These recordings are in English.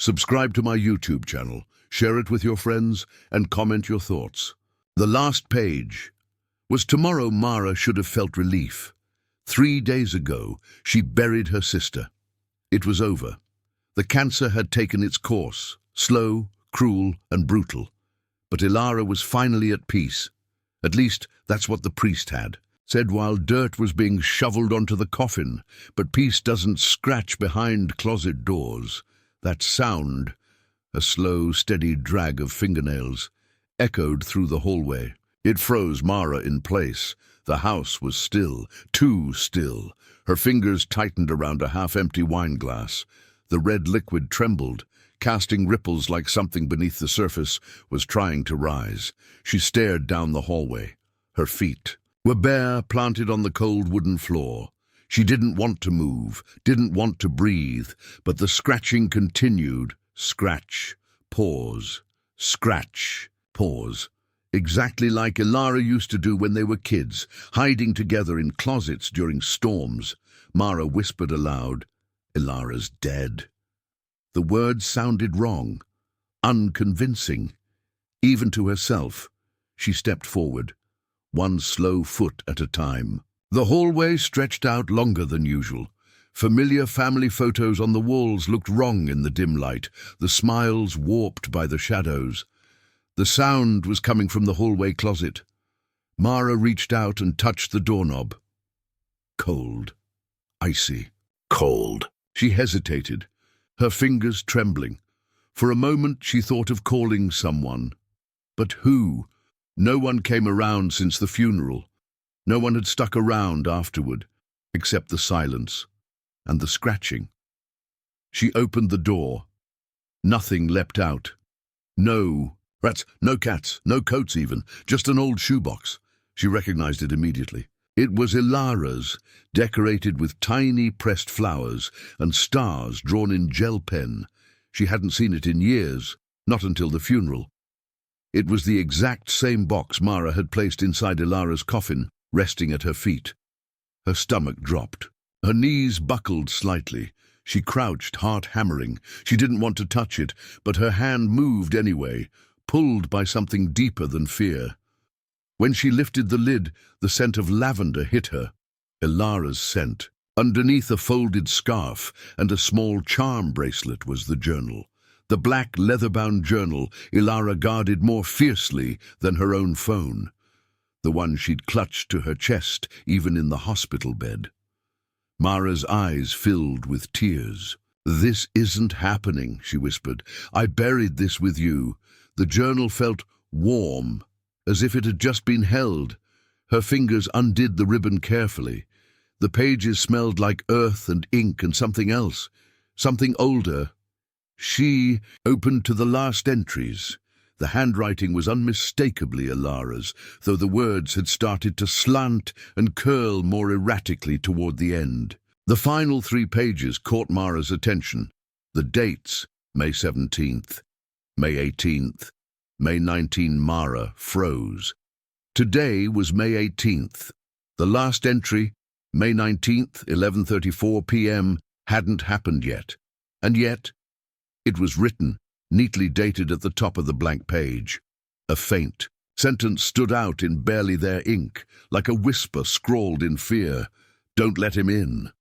subscribe to my YouTube channel, share it with your friends, and comment your thoughts. The last page was tomorrow. Mara should have felt relief. 3 days ago, she buried her sister. It was over. The cancer had taken its course, slow, cruel, and brutal. But Ilara was finally at peace. At least, that's what the priest had said while dirt was being shoveled onto the coffin. But peace doesn't scratch behind closet doors. That sound, a slow, steady drag of fingernails, echoed through the hallway. It froze Mara in place. The house was still, too still. Her fingers tightened around a half-empty wine glass. The red liquid trembled, casting ripples like something beneath the surface was trying to rise. She stared down the hallway. Her feet were bare, planted on the cold wooden floor. She didn't want to move, didn't want to breathe, but the scratching continued. Scratch, pause, scratch, pause. Exactly like Ilara used to do when they were kids, hiding together in closets during storms. Mara whispered aloud, "Ilara's dead." The words sounded wrong, unconvincing. Even to herself, she stepped forward, one slow foot at a time. The hallway stretched out longer than usual. Familiar family photos on the walls looked wrong in the dim light, the smiles warped by the shadows. The sound was coming from the hallway closet. Mara reached out and touched the doorknob. Cold, icy, cold. She hesitated, her fingers trembling. For a moment she thought of calling someone. But who? No one came around since the funeral. No one had stuck around afterward, except the silence and the scratching. She opened the door. Nothing leapt out. No rats, no cats, no coats even, just an old shoebox. She recognized it immediately. It was Ilara's, decorated with tiny pressed flowers and stars drawn in gel pen. She hadn't seen it in years, not until the funeral. It was the exact same box Mara had placed inside Ilara's coffin, resting at her feet. Her stomach dropped. Her knees buckled slightly. She crouched, heart hammering. She didn't want to touch it, but her hand moved anyway, pulled by something deeper than fear. When she lifted the lid, the scent of lavender hit her. Ilara's scent. Underneath a folded scarf and a small charm bracelet was the journal. The black leather-bound journal Ilara guarded more fiercely than her own phone. The one she'd clutched to her chest, even in the hospital bed. Mara's eyes filled with tears. "This isn't happening," she whispered. "I buried this with you." The journal felt warm, as if it had just been held. Her fingers undid the ribbon carefully. The pages smelled like earth and ink and something else, something older. She opened to the last entries. The handwriting was unmistakably Ilara's, though the words had started to slant and curl more erratically toward the end. The final 3 pages caught Mara's attention. The dates, May 17th, May 18th, May 19. Mara froze. Today was May 18th. The last entry, May 19th, 11:34 p.m., hadn't happened yet. And yet, it was written, neatly dated at the top of the blank page. A faint sentence stood out in barely there ink, like a whisper scrawled in fear. "Don't let him in."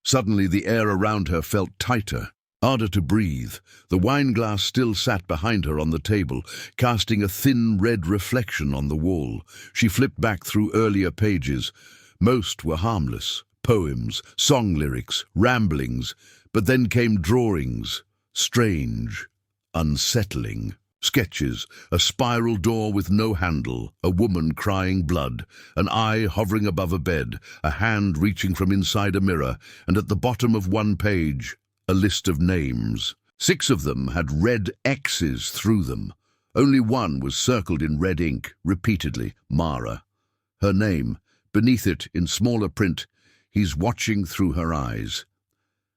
Suddenly the air around her felt tighter, harder to breathe. The wine glass still sat behind her on the table, casting a thin red reflection on the wall. She flipped back through earlier pages. Most were harmless. Poems, song lyrics, ramblings. But then came drawings. Strange, unsettling. Sketches, a spiral door with no handle, a woman crying blood, an eye hovering above a bed, a hand reaching from inside a mirror, and at the bottom of one page, a list of names. 6 of them had red X's through them. Only one was circled in red ink, repeatedly, Mara. Her name, beneath it in smaller print, "He's watching through her eyes."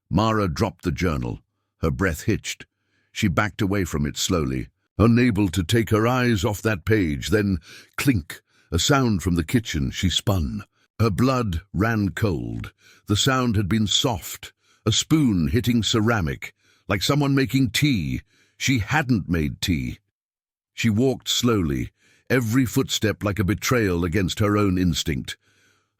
Mara dropped the journal. Her breath hitched. She backed away from it slowly, unable to take her eyes off that page. Then, clink, a sound from the kitchen. She spun. Her blood ran cold. The sound had been soft, a spoon hitting ceramic, like someone making tea. She hadn't made tea. She walked slowly, every footstep like a betrayal against her own instinct.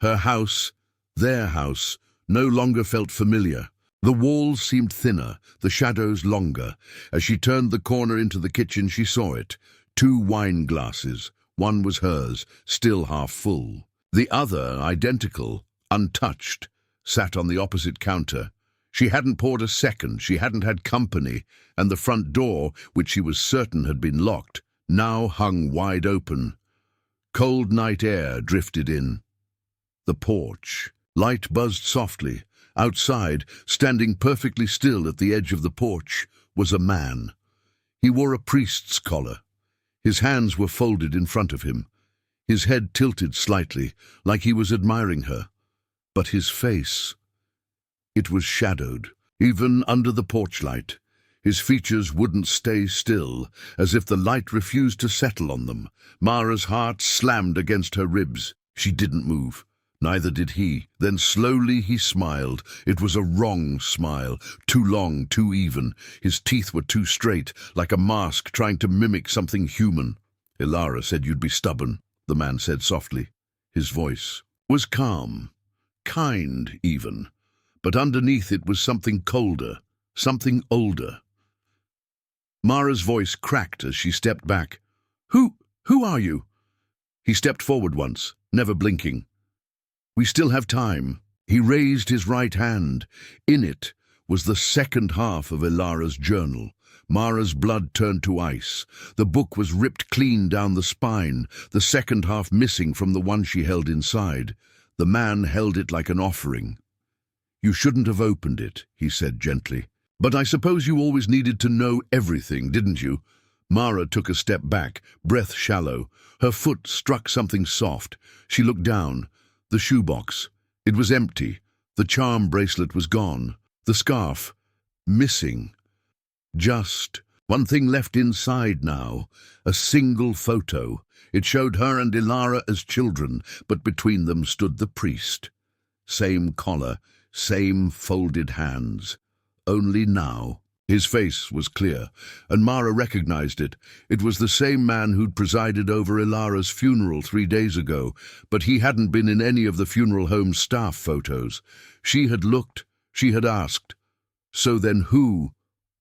Her house, their house, no longer felt familiar. The walls seemed thinner, the shadows longer. As she turned the corner into the kitchen, she saw it. 2 wine glasses. One was hers, still half full. The other, identical, untouched, sat on the opposite counter. She hadn't poured a second, she hadn't had company, and the front door, which she was certain had been locked, now hung wide open. Cold night air drifted in. The porch. Light buzzed softly. Outside, standing perfectly still at the edge of the porch, was a man. He wore a priest's collar. His hands were folded in front of him. His head tilted slightly, like he was admiring her. But his face... it was shadowed, even under the porch light. His features wouldn't stay still, as if the light refused to settle on them. Mara's heart slammed against her ribs. She didn't move. Neither did he. Then slowly he smiled. It was a wrong smile, too long, too even. His teeth were too straight, like a mask trying to mimic something human. "Ilara said you'd be stubborn," the man said softly. His voice was calm, kind even, but underneath it was something colder, something older. Mara's voice cracked as she stepped back. Who are you?" He stepped forward once, never blinking. "We still have time." He raised his right hand. In it was the second half of Ilara's journal. Mara's blood turned to ice. The book was ripped clean down the spine, the second half missing from the one she held inside. The man held it like an offering. "You shouldn't have opened it," he said gently. "But I suppose you always needed to know everything, didn't you?" Mara took a step back, breath shallow. Her foot struck something soft. She looked down. The shoebox. It was empty. The charm bracelet was gone. The scarf. Missing. Just one thing left inside now. A single photo. It showed her and Ilara as children, but between them stood the priest. Same collar, same folded hands. Only now. His face was clear, and Mara recognized it. It was the same man who'd presided over Ilara's funeral 3 days ago, but he hadn't been in any of the funeral home's staff photos. She had looked, she had asked. So then who,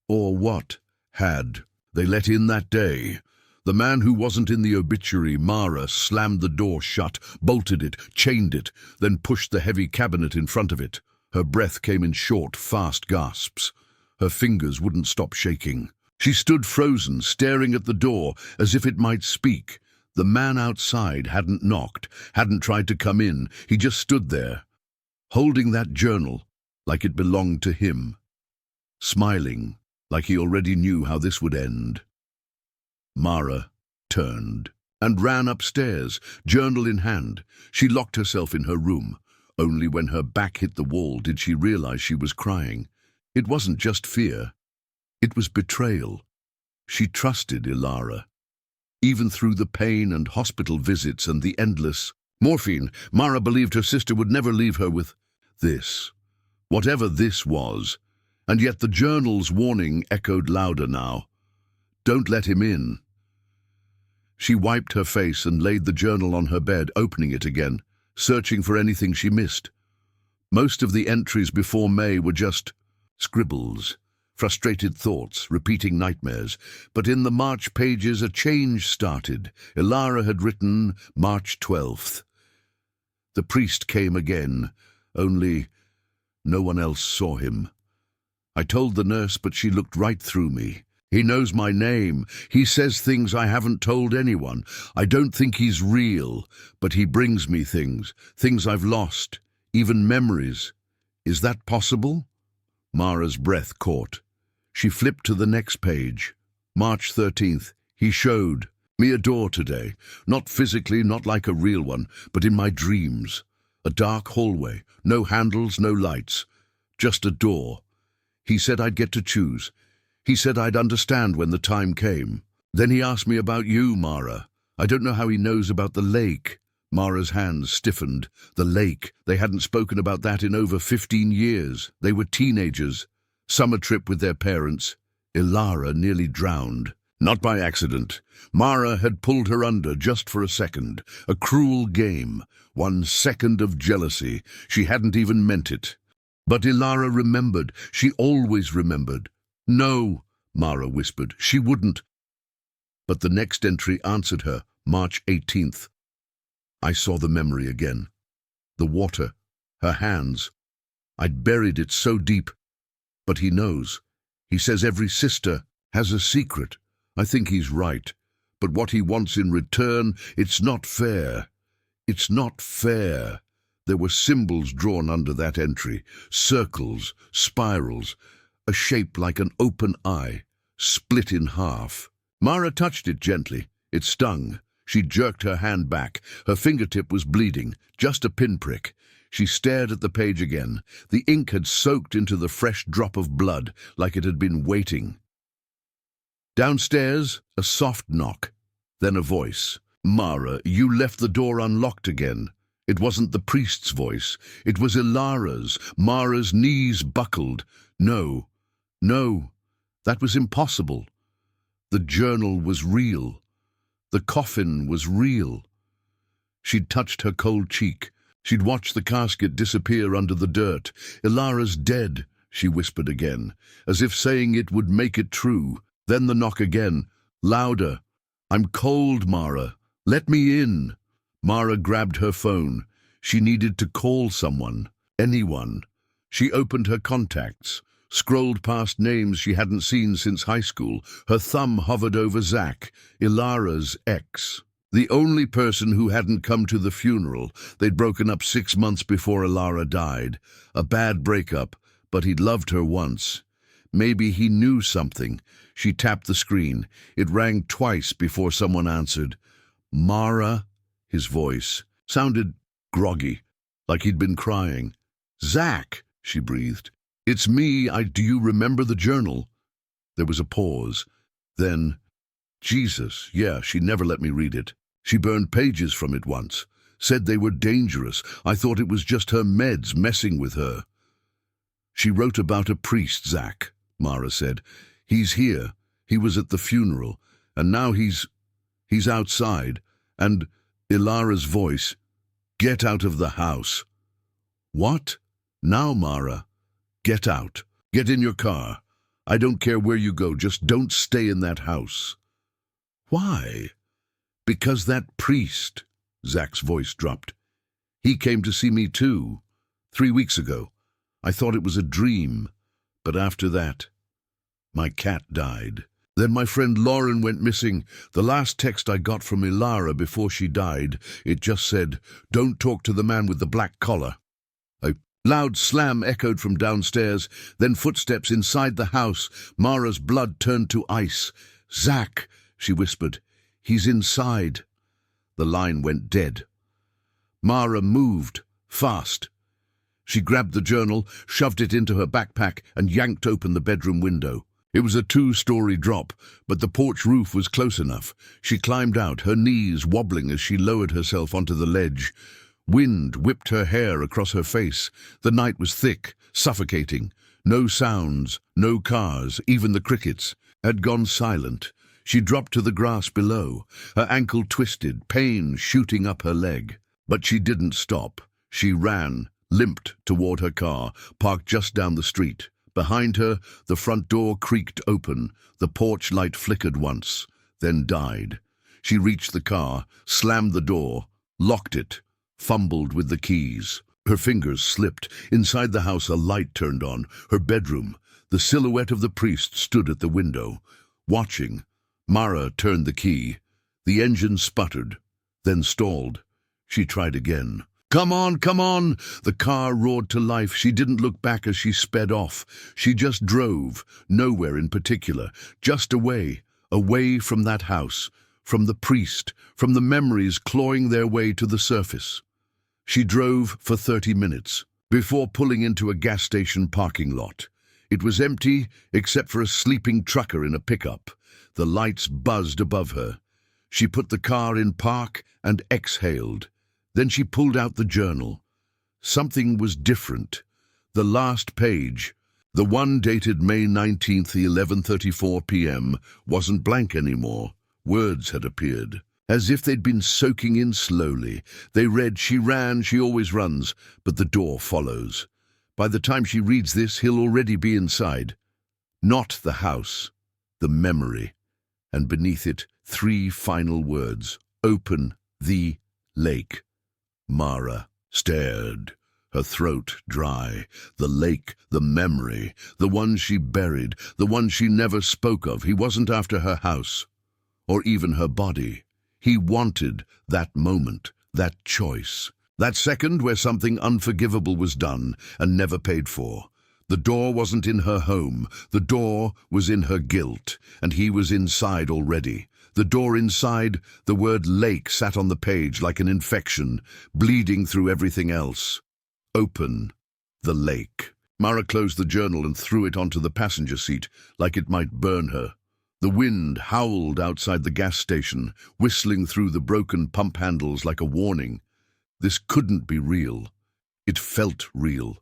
or what, had they let in that day? The man who wasn't in the obituary. Mara slammed the door shut, bolted it, chained it, then pushed the heavy cabinet in front of it. Her breath came in short, fast gasps. Her fingers wouldn't stop shaking. She stood frozen, staring at the door, as if it might speak. The man outside hadn't knocked, hadn't tried to come in. He just stood there, holding that journal like it belonged to him, smiling like he already knew how this would end. Mara turned and ran upstairs, journal in hand. She locked herself in her room. Only when her back hit the wall did she realize she was crying. It wasn't just fear. It was betrayal. She trusted Ilara. Even through the pain and hospital visits and the endless morphine, Mara believed her sister would never leave her with this, whatever this was. And yet the journal's warning echoed louder now. Don't let him in. She wiped her face and laid the journal on her bed, opening it again, searching for anything she missed. Most of the entries before May were just scribbles, frustrated thoughts, repeating nightmares. But in the March pages a change started. Ilara had written March 12th. The priest came again, only no one else saw him. I told the nurse, but she looked right through me. He knows my name. He says things I haven't told anyone. I don't think he's real, but he brings me things I've lost, even memories. Is that possible? Mara's breath caught. She flipped to the next page. March 13th. He showed me a door today. Not physically, not like a real one, but in my dreams. A dark hallway. No handles, no lights. Just a door. He said I'd get to choose. He said I'd understand when the time came. Then he asked me about you, Mara. I don't know how he knows about the lake. Mara's hands stiffened. The lake. They hadn't spoken about that in over 15 years. They were teenagers. Summer trip with their parents. Ilara nearly drowned. Not by accident. Mara had pulled her under just for a second. A cruel game. 1 second of jealousy. She hadn't even meant it. But Ilara remembered. She always remembered. No, Mara whispered. She wouldn't. But the next entry answered her, March 18th. I saw the memory again. The water. Her hands. I'd buried it so deep. But he knows. He says every sister has a secret. I think he's right. But what he wants in return, it's not fair. It's not fair. There were symbols drawn under that entry. Circles, spirals, a shape like an open eye, split in half. Mara touched it gently. It stung. She jerked her hand back. Her fingertip was bleeding, just a pinprick. She stared at the page again. The ink had soaked into the fresh drop of blood, like it had been waiting. Downstairs, a soft knock. Then a voice. Mara, you left the door unlocked again. It wasn't the priest's voice. It was Ilara's. Mara's knees buckled. No, no, that was impossible. The journal was real. The coffin was real. She'd touched her cold cheek. She'd watched the casket disappear under the dirt. Ilara's dead, she whispered again, as if saying it would make it true. Then the knock again, louder. I'm cold, Mara. Let me in. Mara grabbed her phone. She needed to call someone, anyone. She opened her contacts, scrolled past names she hadn't seen since high school. Her thumb hovered over Zach, Ilara's ex. The only person who hadn't come to the funeral. They'd broken up 6 months before Ilara died. A bad breakup, but he'd loved her once. Maybe he knew something. She tapped the screen. It rang twice before someone answered. Mara, his voice, sounded groggy, like he'd been crying. Zach, she breathed. It's me. Do you remember the journal? There was a pause. Then, Jesus, yeah, she never let me read it. She burned pages from it once. Said they were dangerous. I thought it was just her meds messing with her. She wrote about a priest, Zach, Mara said. He's here. He was at the funeral. And now he's outside. And Ilara's voice, get out of the house. What? Now, Mara. Get out. Get in your car. I don't care where you go. Just don't stay in that house. Why? Because that priest, Zach's voice dropped. He came to see me too, 3 weeks ago. I thought it was a dream, but after that, my cat died. Then my friend Lauren went missing. The last text I got from Ilara before she died, it just said, don't talk to the man with the black collar. A loud slam echoed from downstairs, then footsteps inside the house. Mara's blood turned to ice. Zach, she whispered. He's inside. The line went dead. Mara moved, fast. She grabbed the journal, shoved it into her backpack, and yanked open the bedroom window. It was a 2-story drop, but the porch roof was close enough. She climbed out, her knees wobbling as she lowered herself onto the ledge. Wind whipped her hair across her face. The night was thick, suffocating. No sounds, no cars, even the crickets had gone silent. She dropped to the grass below, her ankle twisted, pain shooting up her leg. But she didn't stop. She ran, limped toward her car, parked just down the street. Behind her, the front door creaked open. The porch light flickered once, then died. She reached the car, slammed the door, locked it, fumbled with the keys. Her fingers slipped. Inside the house, a light turned on. Her bedroom. The silhouette of the priest stood at the window, watching. Mara turned the key. The engine sputtered, then stalled. She tried again. Come on, come on! The car roared to life. She didn't look back as she sped off. She just drove, nowhere in particular, just away, away from that house, from the priest, from the memories clawing their way to the surface. She drove for 30 minutes, before pulling into a gas station parking lot. It was empty, except for a sleeping trucker in a pickup. The lights buzzed above her. She put the car in park and exhaled. Then she pulled out the journal. Something was different. The last page, The one dated May 19th, 11:34 p.m. wasn't blank anymore. Words had appeared, as if they'd been soaking in slowly. They read, "She ran, she always runs, but the door follows." By the time she reads this, he'll already be inside. Not the house, the memory. And beneath it, 3 final words. Open the lake. Mara stared, her throat dry. The lake, the memory, the one she buried, the one she never spoke of. He wasn't after her house, or even her body. He wanted that moment, that choice, that second where something unforgivable was done and never paid for. The door wasn't in her home. The door was in her guilt, and he was inside already. The door inside, the word lake sat on the page like an infection, bleeding through everything else. Open the lake. Mara closed the journal and threw it onto the passenger seat like it might burn her. The wind howled outside the gas station, whistling through the broken pump handles like a warning. This couldn't be real. It felt real.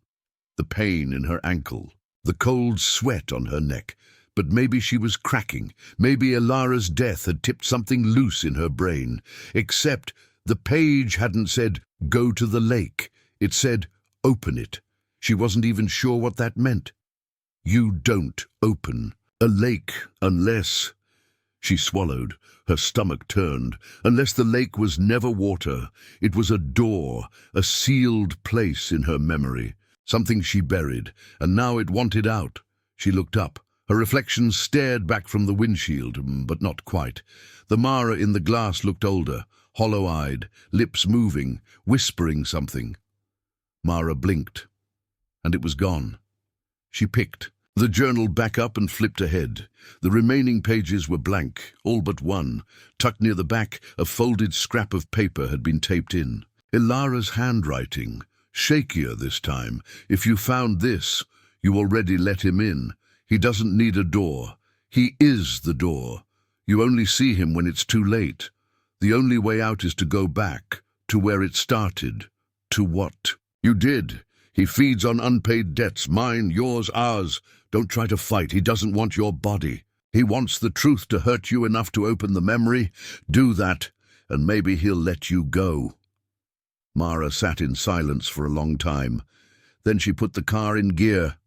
The pain in her ankle, the cold sweat on her neck. But maybe she was cracking. Maybe Ilara's death had tipped something loose in her brain. Except the page hadn't said, "Go to the lake." It said, "Open it." She wasn't even sure what that meant. You don't open a lake unless... She swallowed. Her stomach turned. Unless the lake was never water. It was a door, a sealed place in her memory. Something she buried, and now it wanted out. She looked up. Her reflection stared back from the windshield, but not quite. The Mara in the glass looked older, hollow-eyed, lips moving, whispering something. Mara blinked, and it was gone. She picked the journal back up and flipped ahead. The remaining pages were blank, all but one. Tucked near the back, a folded scrap of paper had been taped in. Ilara's handwriting, shakier this time. "If you found this, you already let him in. He doesn't need a door. He is the door. You only see him when it's too late. The only way out is to go back, to where it started. To what you did. He feeds on unpaid debts, mine, yours, ours. Don't try to fight. He doesn't want your body. He wants the truth to hurt you enough to open the memory. Do that, and maybe he'll let you go." Mara sat in silence for a long time. Then she put the car in gear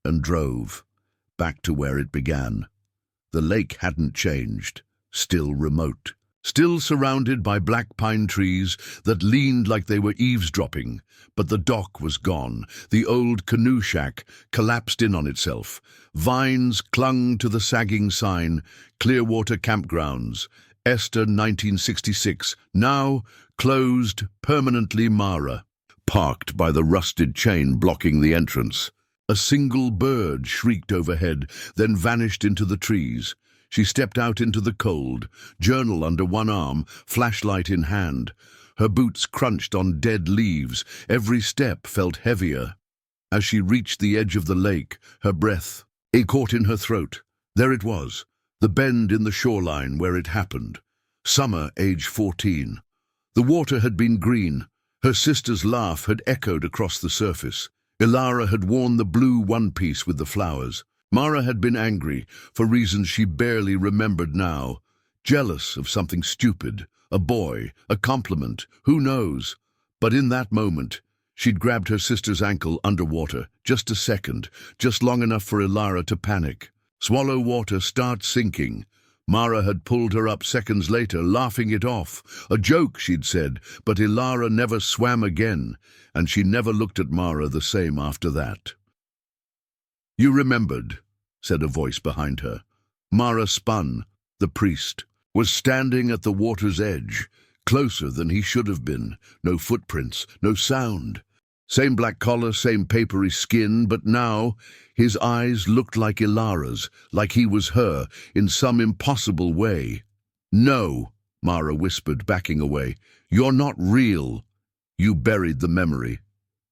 and drove back to where it began. The lake hadn't changed, still remote, still surrounded by black pine trees that leaned like they were eavesdropping. But the dock was gone. The old canoe shack collapsed in on itself. Vines clung to the sagging sign, Clearwater Campgrounds, Esther 1966, now closed permanently. Mara parked by the rusted chain blocking the entrance. A single bird shrieked overhead, then vanished into the trees. She stepped out into the cold, journal under one arm, flashlight in hand. Her boots crunched on dead leaves. Every step felt heavier. As she reached the edge of the lake, her breath caught in her throat. There it was, the bend in the shoreline where it happened. Summer, age 14. The water had been green. Her sister's laugh had echoed across the surface. Ilara had worn the blue one-piece with the flowers. Mara had been angry, for reasons she barely remembered now. Jealous of something stupid, a boy, a compliment, who knows? But in that moment, she'd grabbed her sister's ankle underwater, just a second, just long enough for Ilara to panic. Swallow water, start sinking. Mara had pulled her up seconds later, laughing it off. A joke, she'd said, but Ilara never swam again, and she never looked at Mara the same after that. "You remembered," said a voice behind her. Mara spun. The priest was standing at the water's edge, closer than he should have been. No footprints, no sound. Same black collar, same papery skin, but now his eyes looked like Ilara's, like he was her, in some impossible way. "No," Mara whispered, backing away. "You're not real. You buried the memory.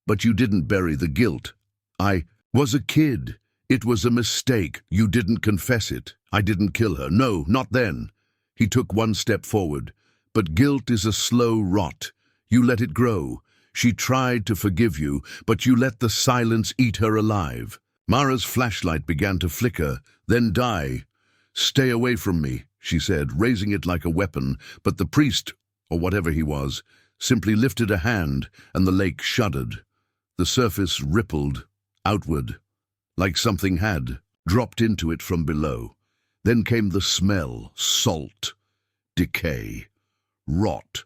But you didn't bury the guilt. I was a kid. It was a mistake. You didn't confess it. I didn't kill her. No, not then." He took one step forward. "But guilt is a slow rot. You let it grow. She tried to forgive you, but you let the silence eat her alive. Mara's flashlight began to flicker, then die. "Stay away from me," she said, raising it like a weapon, but the priest, or whatever he was, simply lifted a hand, and the lake shuddered. The surface rippled outward, like something had dropped into it from below. Then came the smell: salt, decay, rot.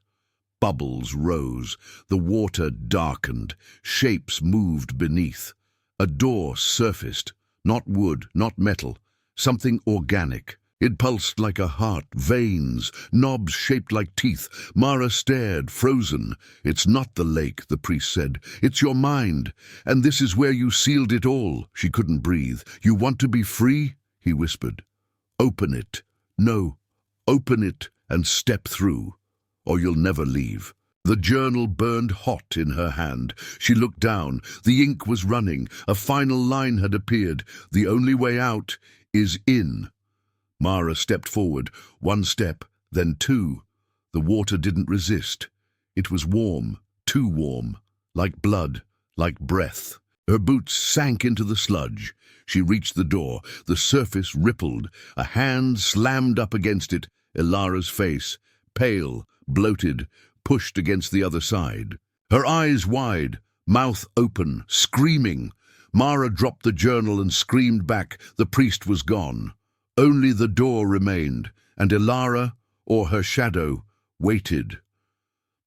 Bubbles rose, the water darkened, shapes moved beneath. A door surfaced, not wood, not metal, something organic. It pulsed like a heart, veins, knobs shaped like teeth. Mara stared, frozen. "It's not the lake," the priest said. "It's your mind. And this is where you sealed it all." She couldn't breathe. "You want to be free?" he whispered. "Open it. No, open it and step through, or you'll never leave." The journal burned hot in her hand. She looked down. The ink was running. A final line had appeared. "The only way out is in." Mara stepped forward, one step, then two. The water didn't resist. It was warm, too warm, like blood, like breath. Her boots sank into the sludge. She reached the door. The surface rippled. A hand slammed up against it. Ilara's face, pale, bloated, pushed against the other side. Her eyes wide, mouth open, screaming. Mara dropped the journal and screamed back. The priest was gone. Only the door remained, and Ilara, or her shadow, waited.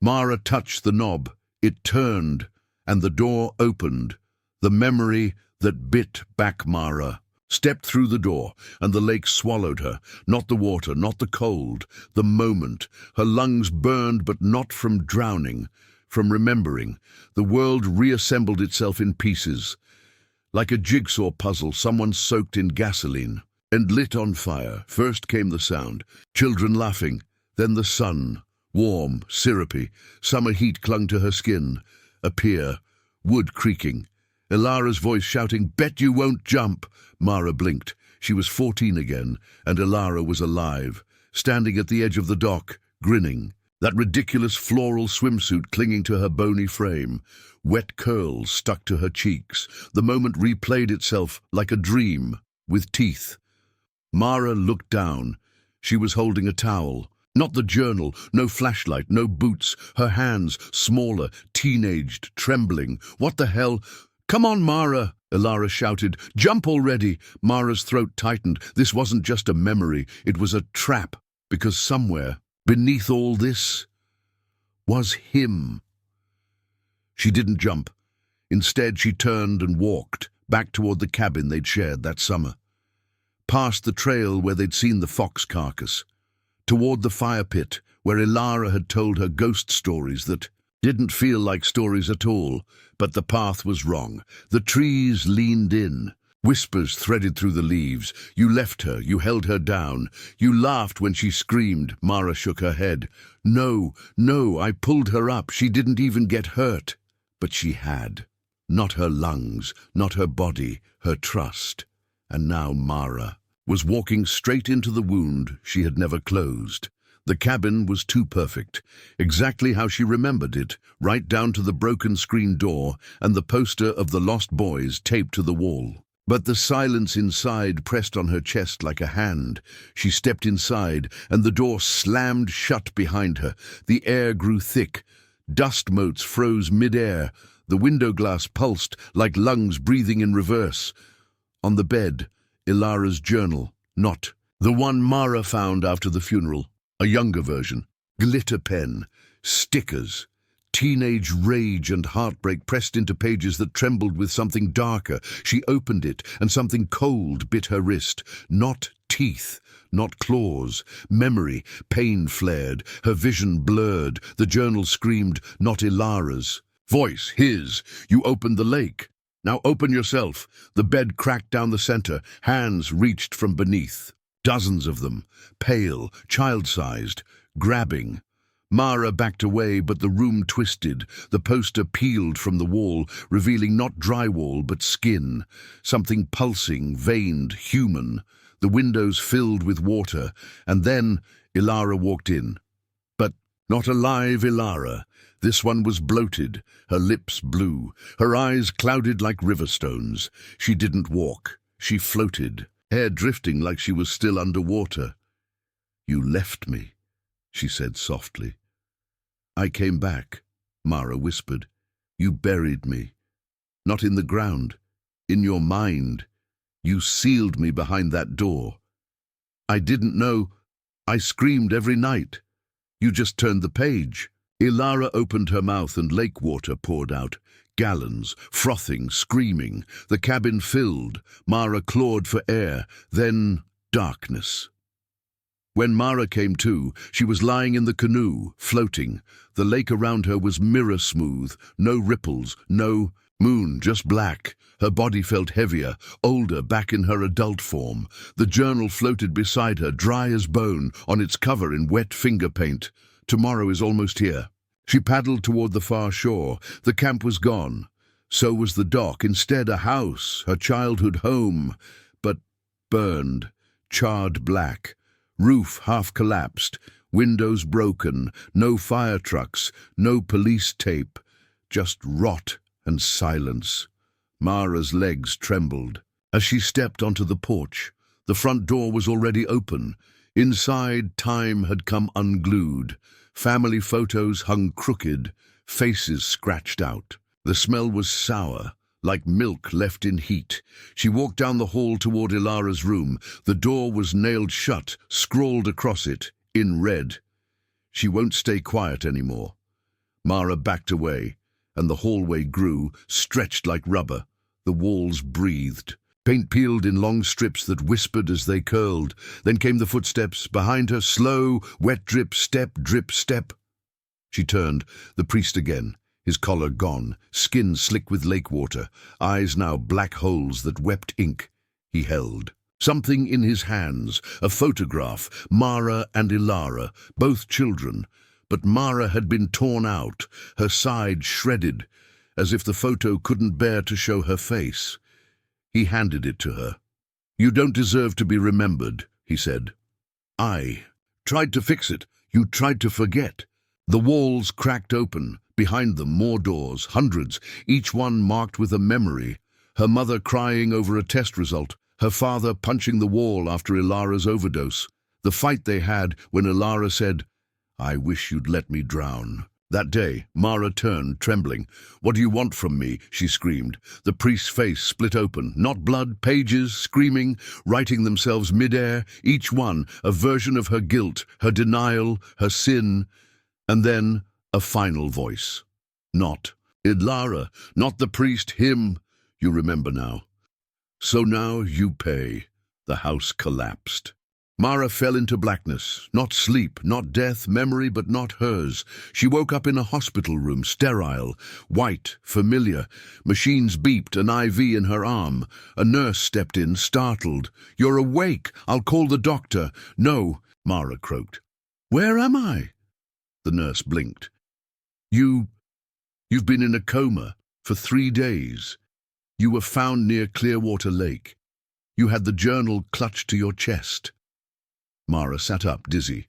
Mara touched the knob. It turned, and the door opened. The memory that bit back Mara stepped through the door, and the lake swallowed her. Not the water, not the cold, the moment. Her lungs burned, but not from drowning, from remembering. The world reassembled itself in pieces. Like a jigsaw puzzle someone soaked in gasoline and lit on fire. First came the sound, children laughing, then the sun, warm, syrupy. Summer heat clung to her skin. A pier, wood creaking. Ilara's voice shouting, "Bet you won't jump!" Mara blinked. She was 14 again, and Ilara was alive, standing at the edge of the dock, grinning. That ridiculous floral swimsuit clinging to her bony frame. Wet curls stuck to her cheeks. The moment replayed itself like a dream, with teeth. Mara looked down. She was holding a towel. Not the journal, no flashlight, no boots. Her hands, smaller, teenaged, trembling. What the hell? "Come on, Mara!" Ilara shouted. "Jump already!" Mara's throat tightened. This wasn't just a memory. It was a trap. Because somewhere, beneath all this, was him. She didn't jump. Instead, she turned and walked, back toward the cabin they'd shared that summer. Past the trail where they'd seen the fox carcass. Toward the fire pit, where Ilara had told her ghost stories that didn't feel like stories at all. But the path was wrong. The trees leaned in. Whispers threaded through the leaves. You left her. You held her down. You laughed when she screamed. Mara shook her head. "No, no, I pulled her up. She didn't even get hurt." But she had. Not her lungs, not her body, her trust. And now Mara was walking straight into the wound she had never closed. The cabin was too perfect, exactly how she remembered it, right down to the broken screen door and the poster of the Lost Boys taped to the wall. But the silence inside pressed on her chest like a hand. She stepped inside, and the door slammed shut behind her. The air grew thick. Dust motes froze mid-air. The window glass pulsed like lungs breathing in reverse. On the bed, Ilara's journal, not the one Mara found after the funeral. A younger version. Glitter pen, stickers, teenage rage and heartbreak pressed into pages that trembled with something darker. She opened it, and something cold bit her wrist. Not teeth, not claws. Memory, pain flared, her vision blurred. The journal screamed, not Ilara's. Voice, his. "You opened the lake. Now open yourself." The bed cracked down the center. Hands reached from beneath. Dozens of them, pale, child-sized, grabbing. Mara backed away, but the room twisted. The poster peeled from the wall, revealing not drywall but skin. Something pulsing, veined, human. The windows filled with water. And then Ilara walked in. But not alive Ilara. This one was bloated, her lips blue, her eyes clouded like river stones. She didn't walk, she floated, hair drifting like she was still underwater. "You left me," she said softly. "I came back," Mara whispered. "You buried me. Not in the ground, in your mind. You sealed me behind that door. I didn't know. I screamed every night. You just turned the page." Ilara opened her mouth and lake water poured out. Gallons, frothing, screaming. The cabin filled. Mara clawed for air. Then darkness. When Mara came to, she was lying in the canoe, floating. The lake around her was mirror smooth. No ripples, no moon, just black. Her body felt heavier, older, back in her adult form. The journal floated beside her, dry as bone, on its cover in wet finger paint. Tomorrow is almost here. She paddled toward the far shore. The camp was gone. So was the dock. Instead, a house, her childhood home, but burned, charred black. Roof half collapsed, windows broken, no fire trucks, no police tape, just rot and silence. Mara's legs trembled. As she stepped onto the porch, the front door was already open. Inside, time had come unglued. Family photos hung crooked, faces scratched out. The smell was sour, like milk left in heat. She walked down the hall toward Ilara's room. The door was nailed shut, scrawled across it, in red. She won't stay quiet anymore. Mara backed away, and the hallway grew, stretched like rubber. The walls breathed. Paint peeled in long strips that whispered as they curled. Then came the footsteps. Behind her, slow, wet drip, step. She turned. The priest again, his collar gone, skin slick with lake water, eyes now black holes that wept ink. He held something in his hands, a photograph, Mara and Ilara, both children. But Mara had been torn out, her side shredded, as if the photo couldn't bear to show her face. He handed it to her. "You don't deserve to be remembered," he said. "I tried to fix it. You tried to forget." The walls cracked open. Behind them, more doors, hundreds, each one marked with a memory. Her mother crying over a test result. Her father punching the wall after Ilara's overdose. The fight they had when Ilara said, "I wish you'd let me drown." That day, Mara turned, trembling. "What do you want from me?" she screamed. The priest's face split open. Not blood, pages, screaming, writing themselves mid-air, each one a version of her guilt, her denial, her sin. And then a final voice. Not Ilara, not the priest, him. You remember now. "So now you pay." The house collapsed. Mara fell into blackness, not sleep, not death, memory, but not hers. She woke up in a hospital room, sterile, white, familiar. Machines beeped, an IV in her arm. A nurse stepped in, startled. "You're awake. I'll call the doctor." "No," Mara croaked. "Where am I?" The nurse blinked. You've been in a coma for 3 days. You were found near Clearwater Lake. You had the journal clutched to your chest." Mara sat up, dizzy.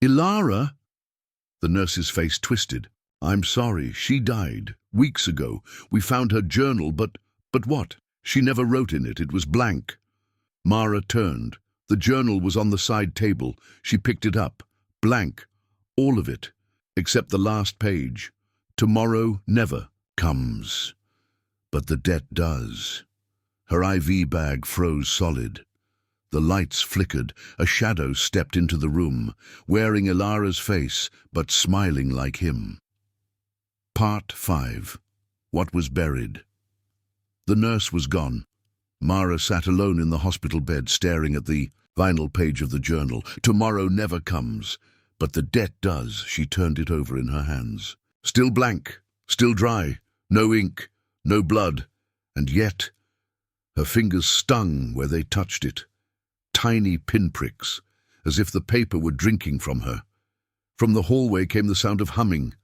"Ilara?" The nurse's face twisted. "I'm sorry, she died. Weeks ago. We found her journal, but what? She never wrote in it. It was blank." Mara turned. The journal was on the side table. She picked it up. Blank. All of it. Except the last page. "Tomorrow never comes. But the debt does." Her IV bag froze solid. The lights flickered. A shadow stepped into the room, wearing Ilara's face, but smiling like him. Part 5. What was buried? The nurse was gone. Mara sat alone in the hospital bed, staring at the final page of the journal. "Tomorrow never comes, but the debt does." She turned it over in her hands. Still blank, still dry, no ink, no blood, and yet her fingers stung where they touched it. Tiny pinpricks, as if the paper were drinking from her. From the hallway came the sound of humming.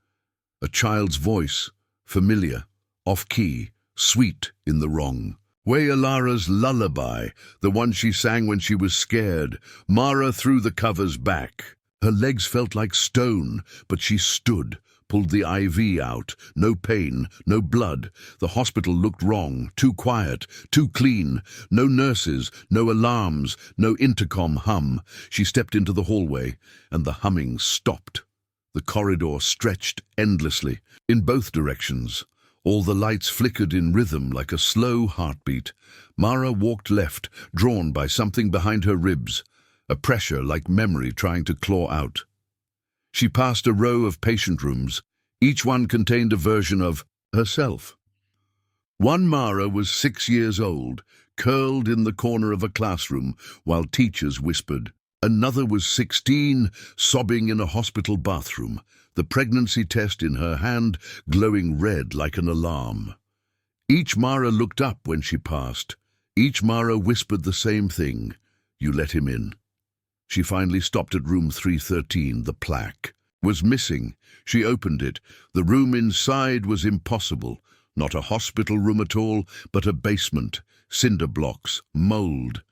A child's voice, familiar, off-key, sweet in the wrong. Way Ilara's lullaby, the one she sang when she was scared. Mara threw the covers back. Her legs felt like stone, but she stood, pulled the IV out. No pain, no blood. The hospital looked wrong, too quiet, too clean. No nurses, no alarms, no intercom hum. She stepped into the hallway, and the humming stopped. The corridor stretched endlessly, in both directions. All the lights flickered in rhythm like a slow heartbeat. Mara walked left, drawn by something behind her ribs, a pressure like memory trying to claw out. She passed a row of patient rooms. Each one contained a version of herself. One Mara was 6 years old, curled in the corner of a classroom while teachers whispered. Another was 16, sobbing in a hospital bathroom, the pregnancy test in her hand glowing red like an alarm. Each Mara looked up when she passed. Each Mara whispered the same thing. You let him in. She finally stopped at room 313. The plaque was missing. She opened it. The room inside was impossible. Not a hospital room at all, but a basement. Cinder blocks, mold.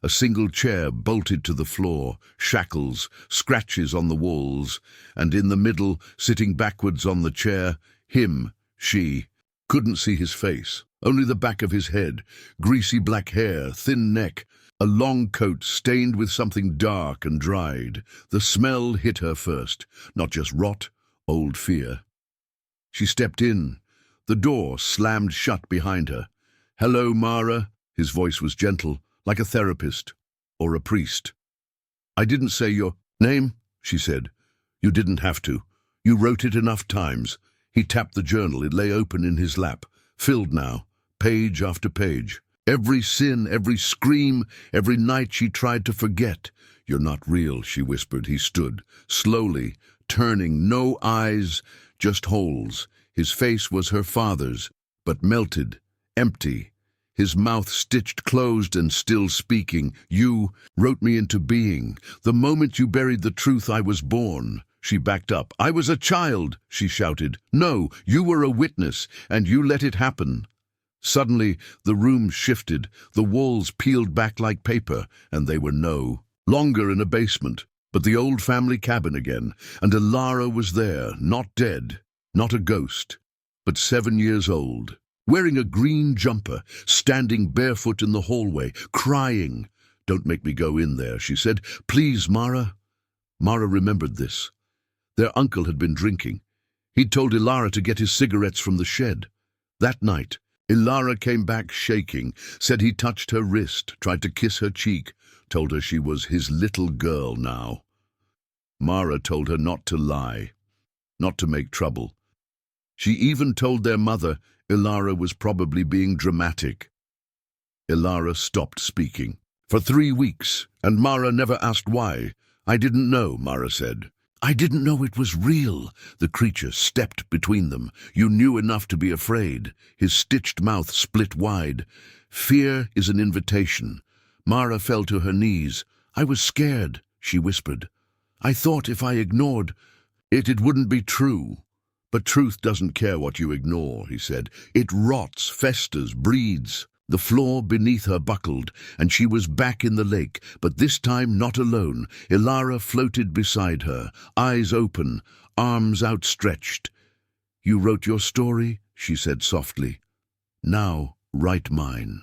A single chair bolted to the floor, shackles, scratches on the walls, and in the middle, sitting backwards on the chair, him, she. Couldn't see his face, only the back of his head, greasy black hair, thin neck, a long coat stained with something dark and dried. The smell hit her first, not just rot, old fear. She stepped in. The door slammed shut behind her. Hello, Mara. His voice was gentle, like a therapist or a priest. I didn't say your name, she said. You didn't have to. You wrote it enough times. He tapped the journal. It lay open in his lap, filled now, page after page. Every sin, every scream, every night she tried to forget. You're not real, she whispered. He stood, slowly, turning, no eyes, just holes. His face was her father's, but melted, empty. His mouth stitched closed and still speaking. You wrote me into being. The moment you buried the truth, I was born. She backed up. I was a child, she shouted. No, you were a witness, and you let it happen. Suddenly, the room shifted. The walls peeled back like paper, and they were no longer in a basement, but the old family cabin again. And Ilara was there, not dead, not a ghost, but 7 years old. Wearing a green jumper, standing barefoot in the hallway, crying. Don't make me go in there, she said. Please, Mara. Mara remembered this. Their uncle had been drinking. He'd told Ilara to get his cigarettes from the shed. That night, Ilara came back shaking, said he touched her wrist, tried to kiss her cheek, told her she was his little girl now. Mara told her not to lie, not to make trouble. She even told their mother Ilara was probably being dramatic. Ilara stopped speaking. For 3 weeks, and Mara never asked why. I didn't know, Mara said. I didn't know it was real. The creature stepped between them. You knew enough to be afraid. His stitched mouth split wide. Fear is an invitation. Mara fell to her knees. I was scared, she whispered. I thought if I ignored it, it wouldn't be true. But truth doesn't care what you ignore, he said. It rots, festers, breeds. The floor beneath her buckled, and she was back in the lake, but this time not alone. Ilara floated beside her, eyes open, arms outstretched. You wrote your story, she said softly. Now write mine.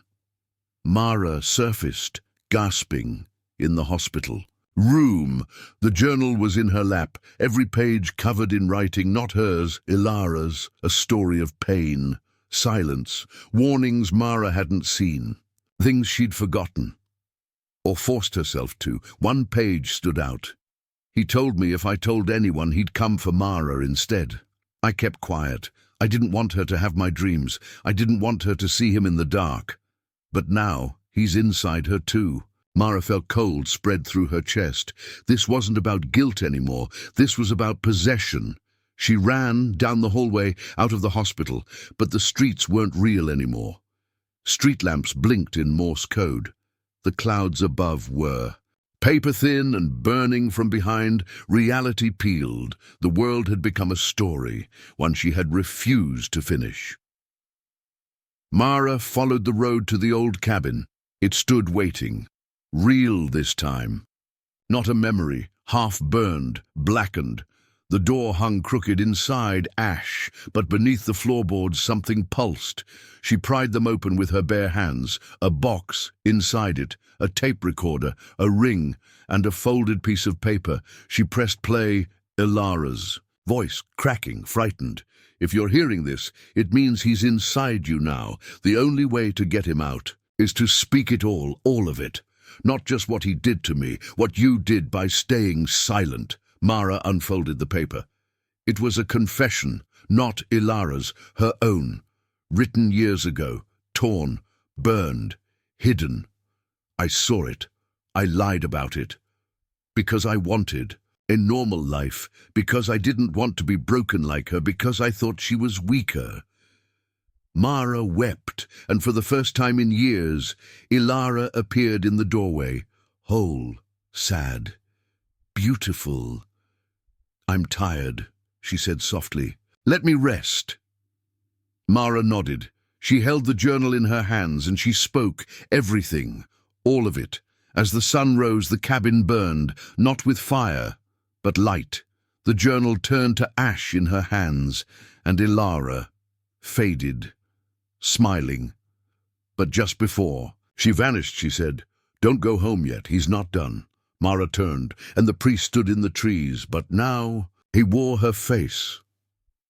Mara surfaced, gasping, in the hospital. Room. The journal was in her lap, every page covered in writing, not hers, Ilara's, a story of pain, silence, warnings Mara hadn't seen, things she'd forgotten, or forced herself to. One page stood out. He told me if I told anyone, he'd come for Mara instead. I kept quiet. I didn't want her to have my dreams. I didn't want her to see him in the dark. But now, he's inside her too. Mara felt cold spread through her chest. This wasn't about guilt anymore. This was about possession. She ran down the hallway, out of the hospital, but the streets weren't real anymore. Street lamps blinked in Morse code. The clouds above were. Paper-thin and burning from behind, reality peeled. The world had become a story, one she had refused to finish. Mara followed the road to the old cabin. It stood waiting. Real this time. Not a memory, half-burned, blackened. The door hung crooked inside, ash, but beneath the floorboards something pulsed. She pried them open with her bare hands. A box, inside it, a tape recorder, a ring, and a folded piece of paper. She pressed play. Ilara's voice, cracking, frightened. "If you're hearing this, it means he's inside you now. The only way to get him out is to speak it all of it. Not just what he did to me, what you did by staying silent." Mara unfolded the paper. It was a confession, not Ilara's, her own. Written years ago, torn, burned, hidden. "I saw it. I lied about it. Because I wanted a normal life, because I didn't want to be broken like her, because I thought she was weaker." Mara wept, and for the first time in years, Ilara appeared in the doorway, whole, sad, beautiful. "I'm tired," she said softly. "Let me rest." Mara nodded. She held the journal in her hands and she spoke everything, all of it. As the sun rose, the cabin burned, not with fire, but light. The journal turned to ash in her hands, and Ilara faded, smiling. But just before she vanished, she said, "Don't go home yet, he's not done." Mara turned, and the priest stood in the trees, but now he wore her face.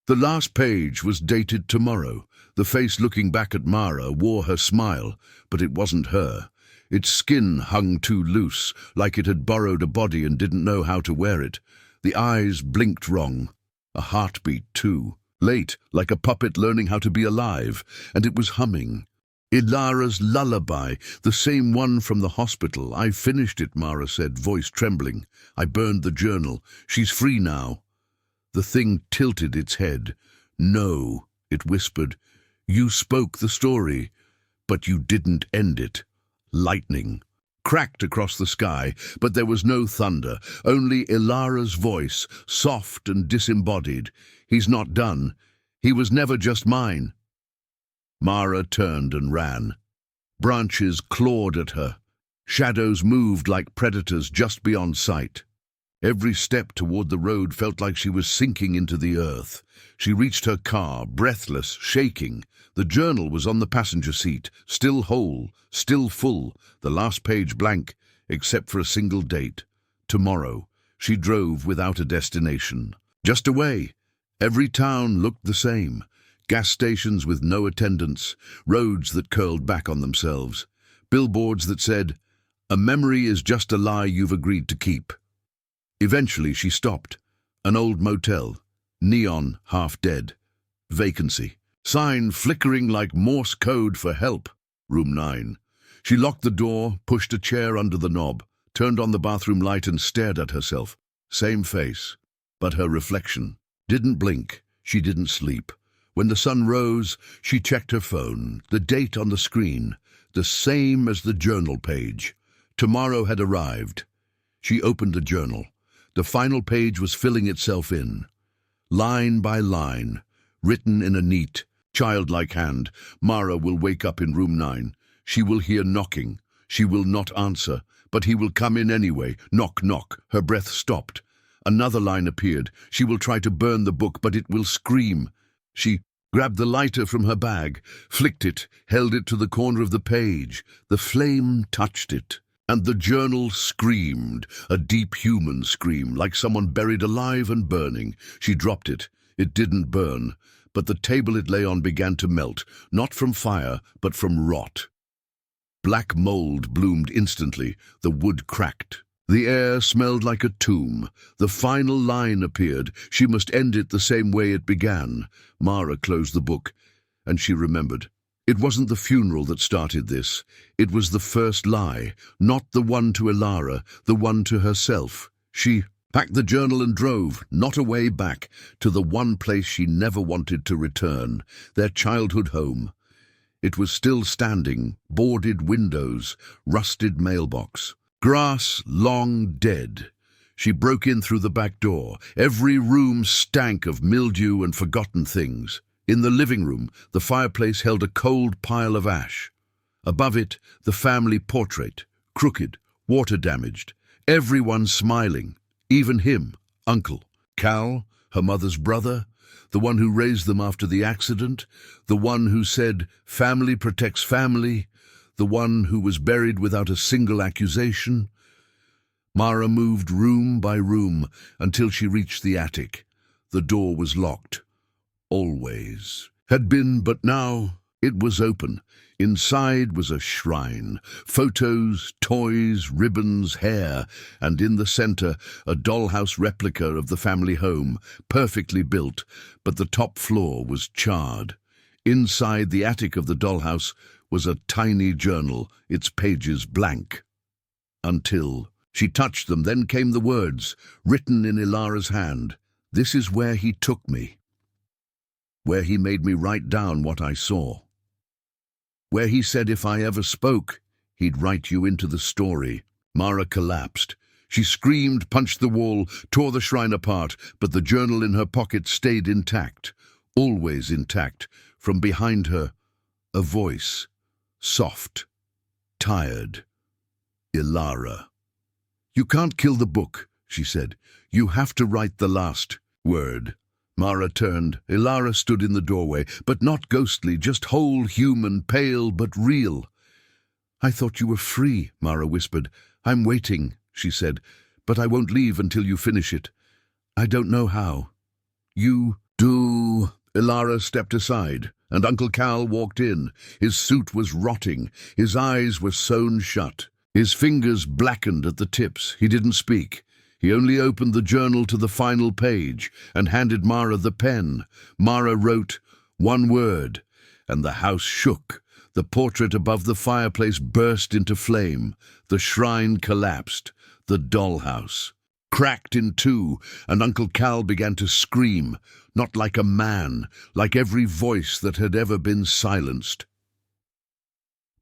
The last page was dated tomorrow. The face looking back at Mara wore her smile, but it wasn't her. Its skin hung too loose, like it had borrowed a body and didn't know how to wear it. The eyes blinked wrong. A heartbeat, too. Late, like a puppet learning how to be alive, and it was humming. Ilara's lullaby, the same one from the hospital. "I finished it," Mara said, voice trembling. "I burned the journal. She's free now." The thing tilted its head. "No," it whispered. "You spoke the story, but you didn't end it." Lightning cracked across the sky, but there was no thunder, only Ilara's voice, soft and disembodied. "He's not done. He was never just mine." Mara turned and ran. Branches clawed at her. Shadows moved like predators just beyond sight. Every step toward the road felt like she was sinking into the earth. She reached her car, breathless, shaking. The journal was on the passenger seat, still whole, still full, the last page blank, except for a single date. Tomorrow. She drove without a destination. Just away. Every town looked the same. Gas stations with no attendants, roads that curled back on themselves, billboards that said, "A memory is just a lie you've agreed to keep." Eventually she stopped. An old motel. Neon, half dead. Vacancy. Sign flickering like Morse code for help. Room 9. She locked the door, pushed a chair under the knob, turned on the bathroom light and stared at herself. Same face, but her reflection. Didn't blink. She didn't sleep. When the sun rose, she checked her phone. The date on the screen, the same as the journal page. Tomorrow had arrived. She opened the journal. The final page was filling itself in. Line by line, written in a neat, childlike hand. Mara will wake up in room 9. She will hear knocking. She will not answer, but he will come in anyway. Knock, knock. Her breath stopped. Another line appeared. She will try to burn the book, but it will scream. She grabbed the lighter from her bag, flicked it, held it to the corner of the page. The flame touched it, and the journal screamed, a deep human scream, like someone buried alive and burning. She dropped it. It didn't burn, but the table it lay on began to melt, not from fire, but from rot. Black mold bloomed instantly. The wood cracked. The air smelled like a tomb. The final line appeared. She must end it the same way it began. Mara closed the book, and she remembered. It wasn't the funeral that started this. It was the first lie, not the one to Ilara, the one to herself. She packed the journal and drove, not away back, to the one place she never wanted to return, their childhood home. It was still standing, boarded windows, rusted mailbox. Grass long dead. She broke in through the back door. Every room stank of mildew and forgotten things. In the living room, the fireplace held a cold pile of ash. Above it, the family portrait, crooked, water-damaged. Everyone smiling, even him, Uncle. Cal, Her mother's brother? The one who raised them after the accident? The one who said, "Family protects family"? The one who was buried without a single accusation? Mara moved room by room until she reached the attic. The door was locked. Always. Had been, but now it was open. Inside was a shrine. Photos, toys, ribbons, hair, and in the center a dollhouse replica of the family home, perfectly built, but the top floor was charred. Inside the attic of the dollhouse was a tiny journal, its pages blank. Until she touched them, then came the words, written in Ilara's hand. "This is where he took me. Where he made me write down what I saw. Where he said if I ever spoke, he'd write you into the story." Mara collapsed. She screamed, punched the wall, tore the shrine apart, but the journal in her pocket stayed intact, always intact. From behind her, a voice, soft, tired. "Ilara." "You can't kill the book," she said. "You have to write the last word." Mara turned. Ilara stood in the doorway, but not ghostly, just whole, human, pale but real. "I thought you were free," Mara whispered. "I'm waiting," she said, "but I won't leave until you finish it. I don't know how." "You do." Ilara stepped aside, and Uncle Cal walked in. His suit was rotting. His eyes were sewn shut. His fingers blackened at the tips. He didn't speak. He only opened the journal to the final page and handed Mara the pen. Mara wrote one word, and the house shook. The portrait above the fireplace burst into flame. The shrine collapsed. The dollhouse cracked in two, and Uncle Cal began to scream, not like a man, like every voice that had ever been silenced.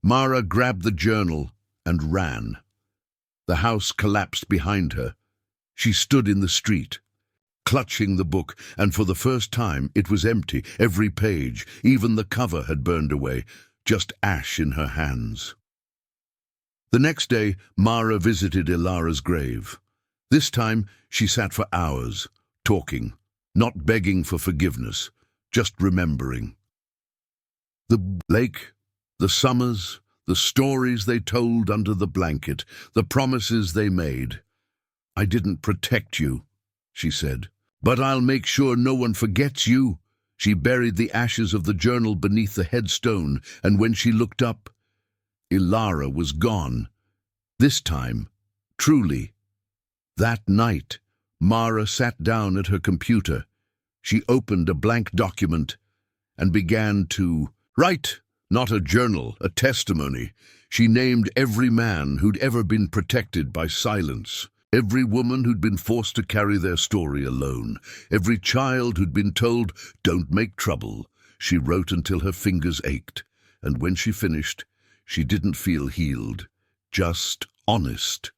Mara grabbed the journal and ran. The house collapsed behind her. She stood in the street, clutching the book, and for the first time it was empty. Every page, even the cover, had burned away, just ash in her hands. The next day, Mara visited Ilara's grave. This time, she sat for hours, talking, not begging for forgiveness, just remembering. The lake, the summers, the stories they told under the blanket, the promises they made. "I didn't protect you," she said, "but I'll make sure no one forgets you." She buried the ashes of the journal beneath the headstone, and when she looked up, Ilara was gone. This time, truly. That night, Mara sat down at her computer. She opened a blank document and began to write. Not a journal, a testimony. She named every man who'd ever been protected by silence. Every woman who'd been forced to carry their story alone. Every child who'd been told, "Don't make trouble." She wrote until her fingers ached, and when she finished, she didn't feel healed, just honest.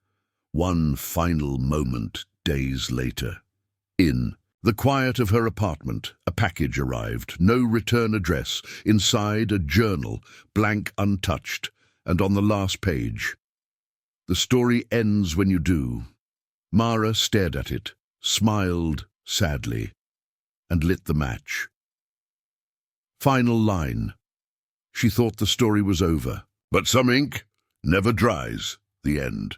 One final moment, days later. In the quiet of her apartment, a package arrived, no return address. Inside, a journal, blank, untouched, and on the last page, "The story ends when you do." Mara stared at it, smiled sadly, and lit the match. Final line. She thought the story was over. But some ink never dries. The end.